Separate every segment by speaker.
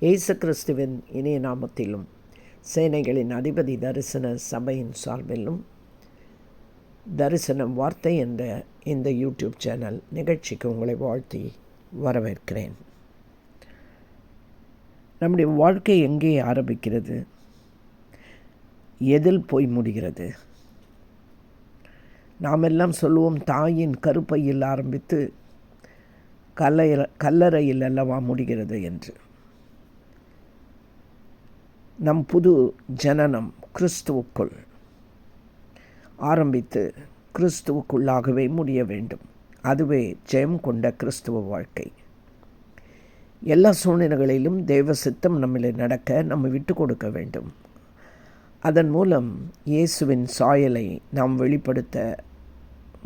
Speaker 1: இயேசு கிறிஸ்துவின் இனிய நாமத்திலும் சேனைகளின் அதிபதி தரிசன சபையின் சார்பிலும் தரிசனம் வார்த்தை என்ற இந்த யூடியூப் சேனல் நிகழ்ச்சிக்கு உங்களை வாழ்த்தி வரவேற்கிறேன். நம்முடைய வாழ்க்கை எங்கே ஆரம்பிக்கிறது? எதில் போய் முடிகிறது? நாம் எல்லாம் சொல்லுவோம், தாயின் கருப்பையில் ஆரம்பித்து கல்லறையில் அல்லவா முடிகிறது என்று. நம் புது ஜனனம் கிறிஸ்துவுக்குள் ஆரம்பித்து கிறிஸ்துவுக்குள்ளாகவே முடிய வேண்டும். அதுவே ஜெயம் கொண்ட கிறிஸ்துவ வாழ்க்கை. எல்லா சூழ்நிலைகளிலும் தேவ சித்தம் நம்மளை நடக்க நம்ம விட்டு கொடுக்க வேண்டும். அதன் மூலம் இயேசுவின் சாயலை நாம் வெளிப்படுத்த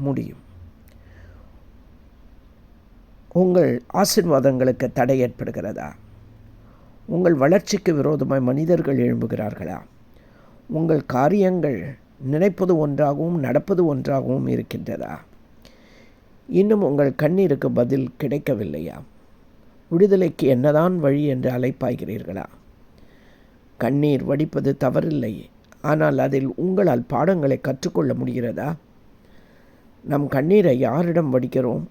Speaker 1: முடியும். உங்கள் ஆசீர்வாதங்களுக்கு தடை ஏற்படுகிறதா? உங்கள் வளர்ச்சிக்கு விரோதமாய் மனிதர்கள் எழும்புகிறார்களா? உங்கள் காரியங்கள் நினைப்பது ஒன்றாகவும் நடப்பது ஒன்றாகவும் இருக்கின்றதா? இன்னும் உங்கள் கண்ணீருக்கு பதில் கிடைக்கவில்லையா? விடுதலைக்கு என்னதான் வழி என்று அலைப்பாய்கிறீர்களா? கண்ணீர் வடிப்பது தவறில்லை, ஆனால் அதில் உங்களால் பாடங்களை கற்றுக்கொள்ள முடிகிறதா? நம் கண்ணீரை யாரிடம் வடிக்கிறோம்?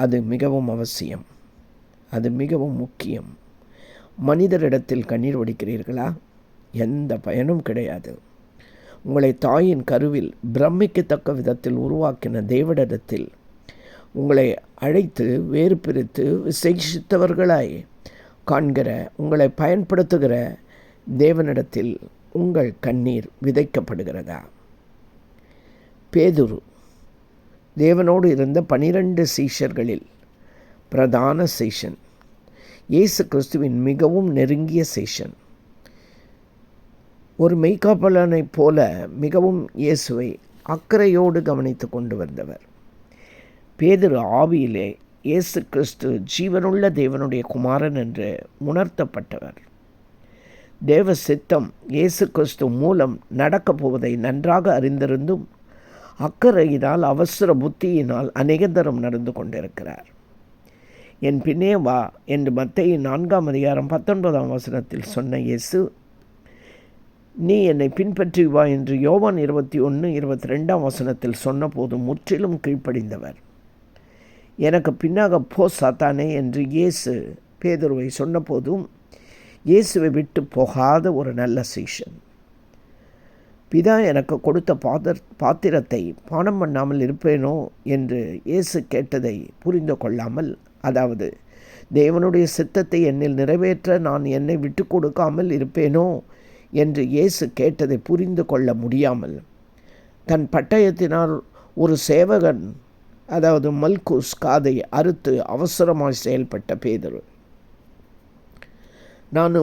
Speaker 1: அது மிகவும் அவசியம், அது மிகவும் முக்கியம். மனிதரிடத்தில் கண்ணீர் வடிக்கிறீர்களா? எந்த பயனும் கிடையாது. உங்களை தாயின் கருவில் பிரமிக்கத்தக்க விதத்தில் உருவாக்கின தேவனிடத்தில் உங்களை அழைத்து வேறு பிரித்து விசேஷித்தவர்களாய் காண்கிற, உங்களை பயன்படுத்துகிற தேவனிடத்தில் உங்கள் கண்ணீர் விதைக்கப்படுகிறதா? பேதுரு தேவனோடு இருந்த 12 சீஷர்களில் பிரதான சீஷன். இயேசு கிறிஸ்துவின் மிகவும் நெருங்கிய சீஷன். ஒரு மெய்காப்பாளனைப் போல மிகவும் இயேசுவை அக்கறையோடு கவனித்து கொண்டு வந்தவர். பேதுரு ஆவியிலே இயேசு கிறிஸ்து ஜீவனுள்ள தேவனுடைய குமாரன் என்று உணர்த்தப்பட்டவர். தேவ சித்தம் இயேசு கிறிஸ்து மூலம் நடக்கப் போவதை நன்றாக அறிந்திருந்தும் அக்கறையினால் அவசர புத்தியினால் அநேகந்தரம் நடந்து கொண்டிருக்கிறார். என் பின்னே வா என்று மத்தேயு 4:19 சொன்ன இயேசு, நீ என்னை பின்பற்றி வா என்று யோவான் 21:22 சொன்னபோது முற்றிலும் கீழ்ப்படிந்தவர். எனக்கு பின்னாக போ சாத்தானே என்று இயேசு பேதுருவை சொன்னபோதும் இயேசுவை விட்டு போகாத ஒரு நல்ல சீஷன். பிதா எனக்கு கொடுத்த பாத்திரத்தை பானம் பண்ணாமல் இருப்பேனோ என்று இயேசு கேட்டதை புரிந்து கொள்ளாமல், அதாவது தேவனுடைய சித்தத்தை என்னில் நிறைவேற்ற நான் என்னை விட்டு கொடுக்காமல் இருப்பேனோ என்று இயேசு கேட்டதை புரிந்து கொள்ள முடியாமல், தன் பட்டயத்தினால் ஒரு சேவகன், அதாவது மல்குஸ் காதை அறுத்து அவசரமாய் செயல்பட்ட பேதுரு, நான்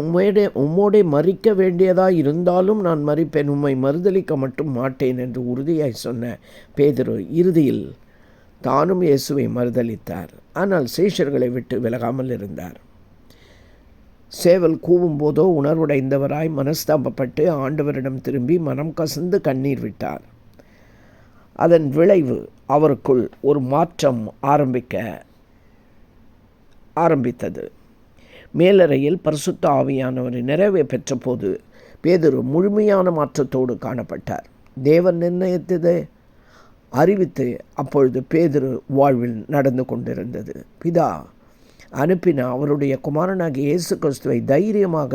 Speaker 1: உம்மோடே மறிக்க வேண்டியதாக இருந்தாலும் நான் மறிப்பேன், உம்மை மறுதலிக்க மட்டும் மாட்டேன் என்று உறுதியாய் சொன்ன பேதுரு இறுதியில் தானும் இயேசுவை மறுதலித்தார். ஆனால் சீஷர்களை விட்டு விலகாமல் இருந்தார். சேவல் கூவும் போதோ உணர்வுடைந்தவராய் மனஸ்தாபப்பட்டு ஆண்டவரிடம் திரும்பி மனம் கசந்து கண்ணீர் விட்டார். அதன் விளைவு அவருக்குள் ஒரு மாற்றம் ஆரம்பித்தது. மேலறையில் பரிசுத்த ஆவியானவரை நிறைவே பெற்ற போது பேதுரு முழுமையான மாற்றத்தோடு காணப்பட்டார். தேவன் நிர்ணயித்ததை அறிவித்து அப்பொழுது பேதுரு வாழ்வில் நடந்து கொண்டிருந்தது. பிதா அனுப்பின அவருடைய குமாரனாகிய இயேசு கிறிஸ்துவை தைரியமாக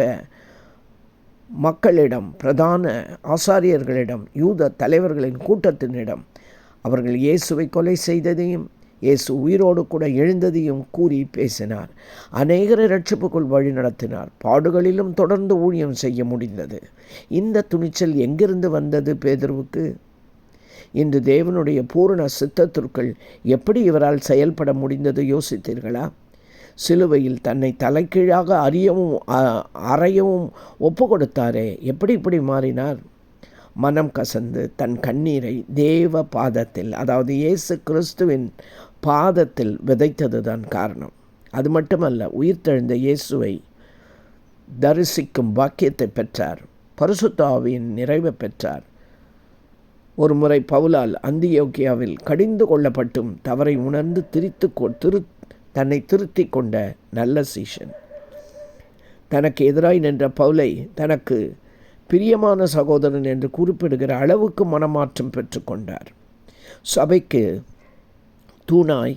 Speaker 1: மக்களிடம், பிரதான ஆசாரியர்களிடம், யூத தலைவர்களின் கூட்டத்தினிடம் அவர்கள் இயேசுவை கொலை செய்ததையும் இயேசு உயிரோடு கூட எழுந்ததையும் கூறி பேசினார். அநேகரை இரட்சிப்புக்குள் வழி நடத்தினார். பாடுகளிலும் தொடர்ந்து ஊழியம் செய்ய முடிந்தது. இந்த துணிச்சல் எங்கிருந்து வந்தது பேதுருவுக்கு? இன்று தேவனுடைய பூரண சித்தத்திற்குள் எப்படி இவரால் செயல்பட முடிந்தது யோசித்தீர்களா? சிலுவையில் தன்னை தலைகீழாக அறையவும் ஒப்பு கொடுத்தாரே, எப்படி இப்படி மாறினார்? மனம் கசந்து தன் கண்ணீரை தேவ பாதத்தில், அதாவது இயேசு கிறிஸ்துவின் பாதத்தில் விதைத்தது தான் காரணம். அது மட்டுமல்ல, உயிர்த்தெழுந்த இயேசுவை தரிசிக்கும் பாக்கியத்தை பெற்றார். பரிசுத்த ஆவியின் நிறைவை பெற்றார். ஒரு முறை பவுலால் அந்தியோக்கியாவில் கடிந்து கொள்ளப்பட்டும் தவறை உணர்ந்து தன்னை திருத்தி கொண்ட நல்ல சீஷன். தனக்கு எதிராய் நின்ற பவுலை தனக்கு பிரியமான சகோதரன் என்று குறிப்பிடுகிற அளவுக்கு மனமாற்றம் பெற்றுக்கொண்டார். சபைக்கு தூணாய்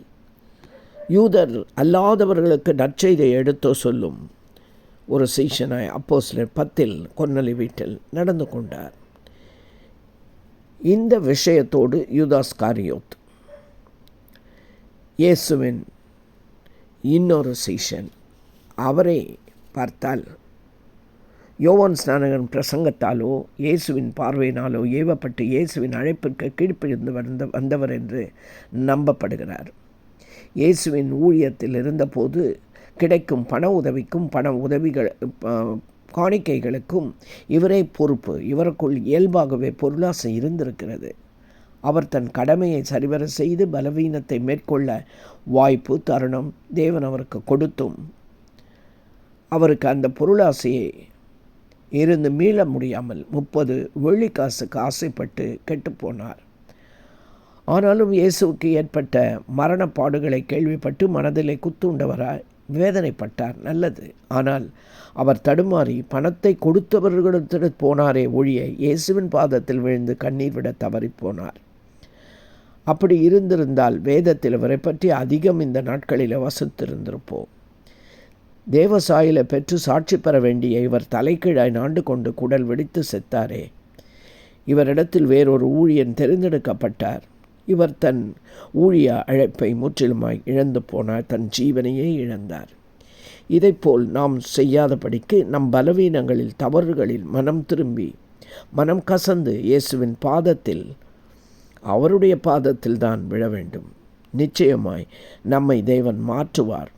Speaker 1: யூதர் அல்லாதவர்களுக்கு நற்செய்தியை எடுத்தோ சொல்லும் ஒரு சீஷனாய் அப்போஸ்தலர் 10 கொர்நேலிய வீட்டில் நடந்து கொண்டார். இந்த விஷயத்தோடு யூதாஸ்காரியோத், இயேசுவின் இன்னொரு சீஷன், அவரை பார்த்தால் யோவான் ஸ்நானகன் பிரசங்கத்தாலோ இயேசுவின் பார்வையினாலோ ஏவப்பட்டு இயேசுவின் அழைப்பிற்கு கீழ்ப்பிழிந்து வந்தவர் என்று நம்பப்படுகிறார். இயேசுவின் ஊழியத்தில் இருந்தபோது கிடைக்கும் பண உதவிக்கும் காணிக்கைகளுக்கும் இவரே பொறுப்பு. இவருக்குள் இயல்பாகவே பொருளாசை இருந்திருக்கிறது. அவர் தன் கடமையை சரிவர செய்து பலவீனத்தை மேற்கொள்ள வாய்ப்பு தருணம் தேவன் அவருக்கு கொடுத்தும் அவருக்கு அந்த பொருளாசையை இருந்து மீள முடியாமல் 30 வெள்ளிக்காசுக்கு ஆசைப்பட்டு கெட்டுப்போனார். ஆனாலும் இயேசுவுக்கு ஏற்பட்ட மரணப்பாடுகளை கேள்விப்பட்டு மனதிலே குத்துண்டவராய் வேதனைப்பட்டார். நல்லது. ஆனால் அவர் தடுமாறி பணத்தை கொடுத்தவர்களிடத்திற்கு போனாரே ஒழிய இயேசுவின் பாதத்தில் விழுந்து கண்ணீர் விட தவறி போனார். அப்படி இருந்திருந்தால் வேதத்தில் இவரை பற்றி அதிகம் இந்த நாட்களில் வசித்திருந்திருப்போம். தேவசாயிலை பெற்று சாட்சி பெற வேண்டிய இவர் தலைக்கீழாய் நாண்டு கொண்டு குடல் வெடித்து செத்தாரே. இவரிடத்தில் வேறொரு ஊழியன் தெரிந்தெடுக்கப்பட்டார். இவர் தன் ஊழிய அழைப்பை முற்றிலுமாய் இழந்து போனார். தன் ஜீவனையே இழந்தார். இதைப்போல் நாம் செய்யாதபடிக்கு நம் பலவீனங்களில் தவறுகளில் மனம் திரும்பி மனம் கசந்து இயேசுவின் பாதத்தில், அவருடைய பாதத்தில் தான் விழ வேண்டும். நிச்சயமாய் நம்மை தேவன் மாற்றுவார்.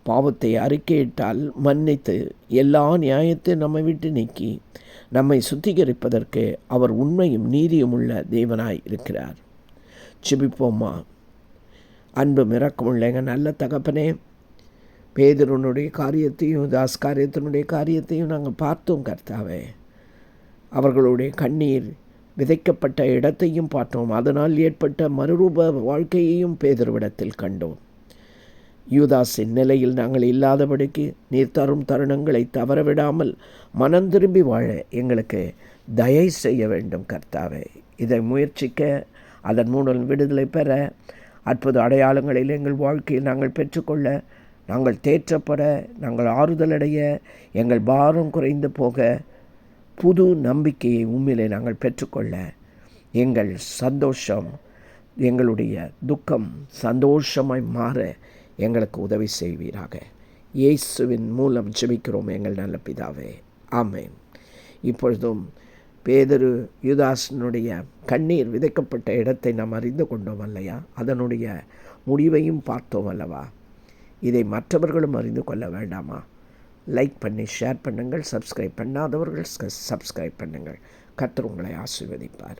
Speaker 1: பாவத்தை அறிக்கையிட்டால் மன்னித்து எல்லா நியாயத்தையும் நம்மை விட்டு நீக்கி நம்மை சுத்திகரிப்பதற்கு அவர் உண்மையும் நீதியும் உள்ள தேவனாய் இருக்கிறார். ஜெபிப்போமா. அன்பு இரக்கமுள்ள எங்கள் நல்ல தகப்பனே, பேதுருனுடைய காரியத்தையும் தாஸ்காரியத்தினுடைய காரியத்தையும் நாங்கள் பார்த்தோம் கர்த்தாவே. அவர்களுடைய கண்ணீர் விதைக்கப்பட்ட இடத்தையும் பார்த்தோம். அதனால் ஏற்பட்ட மறுரூப வாழ்க்கையையும் பேதுருவிடத்தில் கண்டோம். யூதாஸின் நிலையில் நாங்கள் இல்லாதபடிக்கு நீர் தரும் தருணங்களை தவறவிடாமல் மனம் திரும்பி வாழ எங்களுக்கு தயை செய்ய வேண்டும் கர்த்தாவே. இதை முயற்சிக்க, அதன் மூலம் விடுதலை பெற, அற்புத அடையாளங்களில் எங்கள் வாழ்க்கையில் நாங்கள் பெற்றுக்கொள்ள, நாங்கள் தேற்றப்பட, நாங்கள் ஆறுதலடைய, எங்கள் பாரம் குறைந்து போக, புது நம்பிக்கையை உண்மையிலே நாங்கள் பெற்றுக்கொள்ள, எங்கள் சந்தோஷம், எங்களுடைய துக்கம் சந்தோஷமாய் மாற எங்களுக்கு உதவி செய்வீராக. இயேசுவின் மூலம் ஜெபிக்கிறோம் எங்கள் நல்ல பிதாவே, ஆமென். இப்பொழுதும் பேதுரு யூதாஸினுடைய கண்ணீர் விதைக்கப்பட்ட இடத்தை நாம் அறிந்து கொண்டோம் அல்லையா? அதனுடைய முடிவையும் பார்த்தோம் அல்லவா? இதை மற்றவர்களும் அறிந்து கொள்ள வேண்டாமா? லைக் பண்ணி ஷேர் பண்ணுங்கள். சப்ஸ்கிரைப் பண்ணாதவர்கள் சப்ஸ்கிரைப் பண்ணுங்கள். கர்த்தர் உங்களை ஆசீர்வதிப்பார்.